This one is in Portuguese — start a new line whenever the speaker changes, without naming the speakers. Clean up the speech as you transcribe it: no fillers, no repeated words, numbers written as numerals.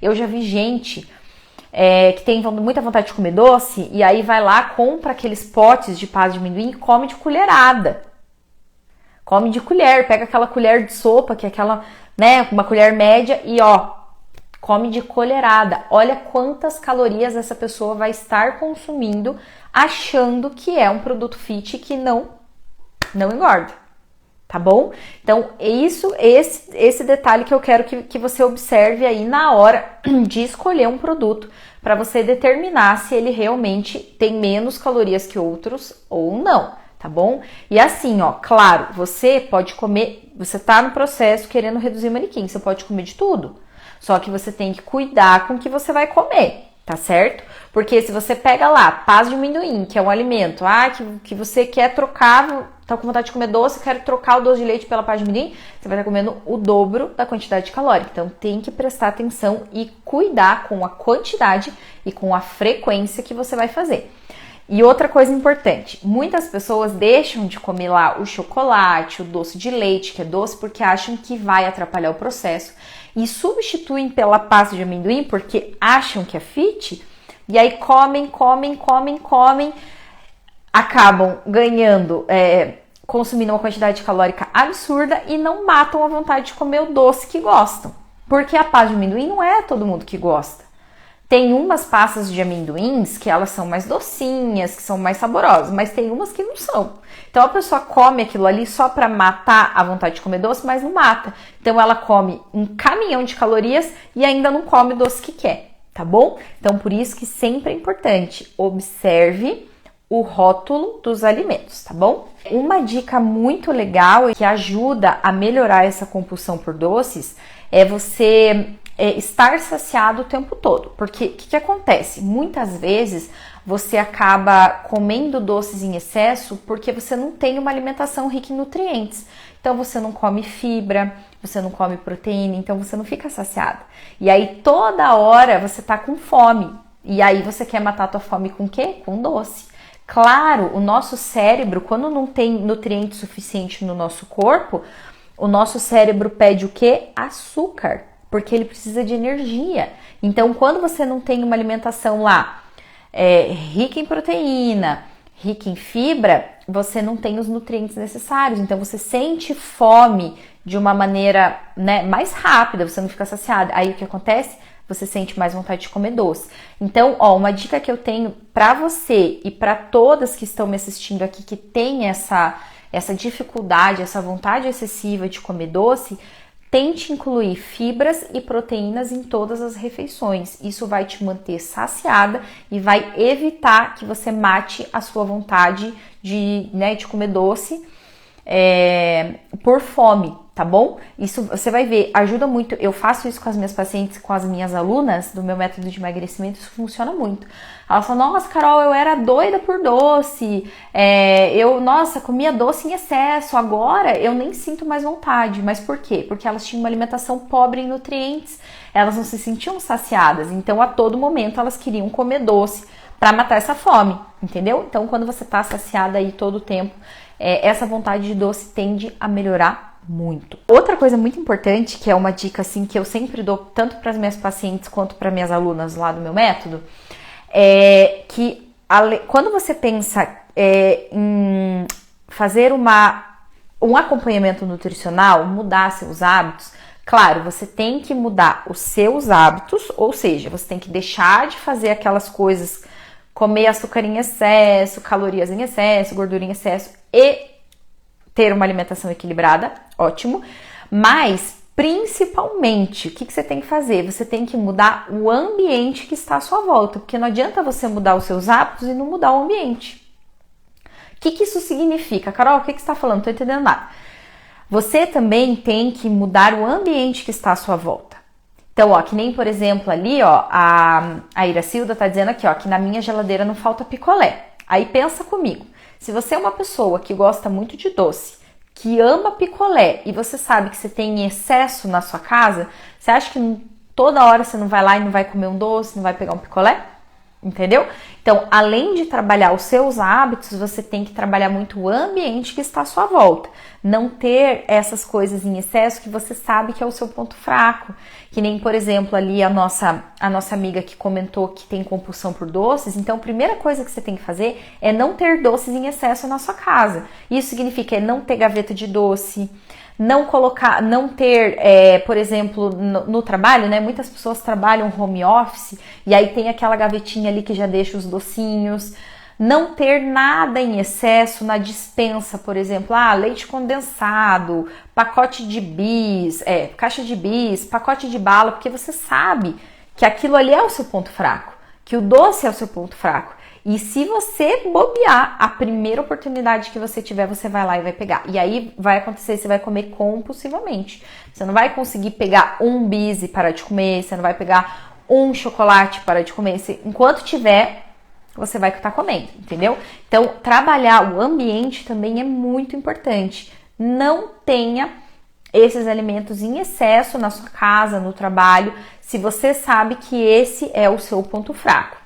Eu já vi gente que tem muita vontade de comer doce e aí vai lá, compra aqueles potes de pasta de amendoim e come de colherada. Come de colher, pega aquela colher de sopa, que é aquela, né, uma colher média e come de colherada. Olha quantas calorias essa pessoa vai estar consumindo achando que é um produto fit que não engorda, tá bom? Então, esse detalhe que eu quero que você observe aí na hora de escolher um produto para você determinar se ele realmente tem menos calorias que outros ou não, tá bom? E assim, claro, você pode comer, você tá no processo querendo reduzir o manequim, você pode comer de tudo. Só que você tem que cuidar com o que você vai comer, tá certo? Porque se você pega lá, pasta de amendoim, que é um alimento, que você quer trocar, tá com vontade de comer doce, quer trocar o doce de leite pela pasta de amendoim, você vai estar comendo o dobro da quantidade calórica. Então tem que prestar atenção e cuidar com a quantidade e com a frequência que você vai fazer. E outra coisa importante, muitas pessoas deixam de comer lá o chocolate, o doce de leite, que é doce, porque acham que vai atrapalhar o processo e substituem pela pasta de amendoim porque acham que é fit, e aí comem, acabam ganhando, consumindo uma quantidade calórica absurda e não matam a vontade de comer o doce que gostam. Porque a pasta de amendoim não é todo mundo que gosta. Tem umas pastas de amendoins que elas são mais docinhas, que são mais saborosas, mas tem umas que não são. Então a pessoa come aquilo ali só para matar a vontade de comer doce, mas não mata. Então ela come um caminhão de calorias e ainda não come o doce que quer, tá bom? Então por isso que sempre é importante, observe o rótulo dos alimentos, tá bom? Uma dica muito legal e que ajuda a melhorar essa compulsão por doces é você estar saciado o tempo todo. Porque o que acontece? Muitas vezes você acaba comendo doces em excesso porque você não tem uma alimentação rica em nutrientes. Então você não come fibra, você não come proteína, então você não fica saciado. E aí toda hora você tá com fome. E aí você quer matar a tua fome com o quê? Com doce. Claro, o nosso cérebro, quando não tem nutriente suficiente no nosso corpo, o nosso cérebro pede o quê? Açúcar. Porque ele precisa de energia. Então, quando você não tem uma alimentação lá rica em proteína, rica em fibra, você não tem os nutrientes necessários. Então, você sente fome de uma maneira, né, mais rápida, você não fica saciada. Aí, o que acontece? Você sente mais vontade de comer doce. Então, uma dica que eu tenho para você e para todas que estão me assistindo aqui, que tem essa dificuldade, essa vontade excessiva de comer doce, tente incluir fibras e proteínas em todas as refeições. Isso vai te manter saciada e vai evitar que você mate a sua vontade de comer doce por fome, tá bom? Isso você vai ver, ajuda muito. Eu faço isso com as minhas pacientes, com as minhas alunas do meu método de emagrecimento, isso funciona muito. Elas falam, nossa, Carol, eu era doida por doce, comia doce em excesso, agora eu nem sinto mais vontade. Mas por quê? Porque elas tinham uma alimentação pobre em nutrientes, elas não se sentiam saciadas, então a todo momento elas queriam comer doce para matar essa fome, entendeu? Então quando você tá saciada aí todo o tempo, essa vontade de doce tende a melhorar muito. Outra coisa muito importante, que é uma dica assim que eu sempre dou tanto para as minhas pacientes quanto para minhas alunas lá do meu método, é que quando você pensa em fazer um acompanhamento nutricional, mudar seus hábitos, claro, você tem que mudar os seus hábitos, ou seja, você tem que deixar de fazer aquelas coisas, comer açúcar em excesso, calorias em excesso, gordura em excesso e ter uma alimentação equilibrada, ótimo, mas principalmente, o que você tem que fazer? Você tem que mudar o ambiente que está à sua volta, porque não adianta você mudar os seus hábitos e não mudar o ambiente. O que isso significa? Carol, o que você está falando? Não estou entendendo nada. Você também tem que mudar o ambiente que está à sua volta. Então, que nem, por exemplo, ali, a Iracilda tá dizendo aqui, que na minha geladeira não falta picolé. Aí pensa comigo, se você é uma pessoa que gosta muito de doce, que ama picolé e você sabe que você tem excesso na sua casa, você acha que toda hora você não vai lá e não vai comer um doce, não vai pegar um picolé? Entendeu? Então, além de trabalhar os seus hábitos, você tem que trabalhar muito o ambiente que está à sua volta. Não ter essas coisas em excesso que você sabe que é o seu ponto fraco. Que nem, por exemplo, ali a nossa amiga que comentou que tem compulsão por doces. Então, a primeira coisa que você tem que fazer é não ter doces em excesso na sua casa. Isso significa não ter gaveta de doce, não ter, por exemplo, no trabalho, né? Muitas pessoas trabalham home office e aí tem aquela gavetinha ali que já deixa os docinhos. Não ter nada em excesso na despensa, por exemplo, leite condensado, pacote de bis, caixa de bis, pacote de bala, porque você sabe que aquilo ali é o seu ponto fraco, que o doce é o seu ponto fraco. E se você bobear, a primeira oportunidade que você tiver, você vai lá e vai pegar. E aí vai acontecer, você vai comer compulsivamente. Você não vai conseguir pegar um bis e parar de comer, você não vai pegar um chocolate e parar de comer. Enquanto tiver, você vai estar comendo, entendeu? Então, trabalhar o ambiente também é muito importante. Não tenha esses alimentos em excesso na sua casa, no trabalho, se você sabe que esse é o seu ponto fraco.